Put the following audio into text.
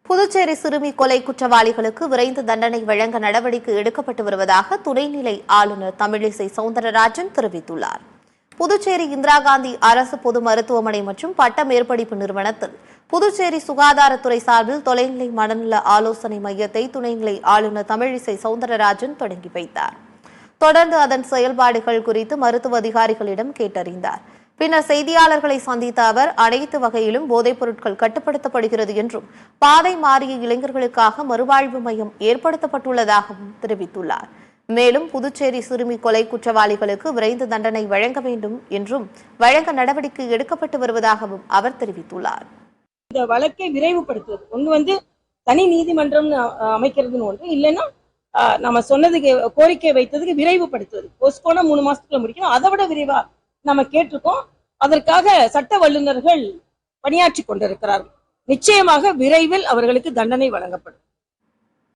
புதுச்சேரி சிறுமி கொலை குற்றவாளிகளுக்கு விரைந்து தண்டனை வழங்க நடவடிக்கை எடுக்கப்பட்டு வருவதாக துணைநிலை ஆளுநர் தமிழிசை சவுந்தரராஜன் தெரிவித்துள்ளார். புதுச்சேரி இந்திரா காந்தி அரசு பொது மருத்துவமனை மற்றும் பட்ட மேற்படிப்பு நிறுவனத்தில் புதுச்சேரி சுகாதாரத்துறை சார்பில் தொலைநிலை மனநல ஆலோசனை மையத்தை துணைநிலை ஆளுநர் தமிழிசை சவுந்தரராஜன் தொடங்கி வைத்தார். தொடர்ந்து அதன் செயல்பாடுகள் குறித்து மருத்துவ அதிகாரிகளிடம் கேட்டறிந்தார். பின்னர் செய்தியாளர்களை சந்தித்த அவர் அனைத்து வகையிலும் போதைப் பொருட்கள் கட்டுப்படுத்தப்படுகிறது என்றும் பாதை மாறிய இளைஞர்களுக்காக மறுவாழ்வு மையம் ஏற்படுத்தப்பட்டுள்ளதாகவும் தெரிவித்துள்ளார். மேலும் புதுச்சேரி சிறுமி கொலை குற்றவாளிகளுக்கு விரைந்து தண்டனை வழங்க வேண்டும் என்றும் வழங்க நடவடிக்கை எடுக்கப்பட்டு வருவதாகவும் அவர் தெரிவித்துள்ளார். இந்த வழக்கை விரைவுபடுத்துவது ஒன்று தனி நீதிமன்றம் அமைக்கிறதுன்னு ஒன்று, இல்லைன்னா நம்ம சொன்னதுக்கு கோரிக்கை வைத்ததுக்கு விரைவுபடுத்துவது. போஸ்ட்போனா 3 மாசத்துக்குள்ள முடிக்கணும், அதை விட விரைவா நம்ம கேட்டிருக்கோம். அதற்காக சட்ட வல்லுநர்கள் பணியாற்றி கொண்டிருக்கிறார்கள். நிச்சயமாக விரைவில் அவர்களுக்கு தண்டனை வழங்கப்படும்.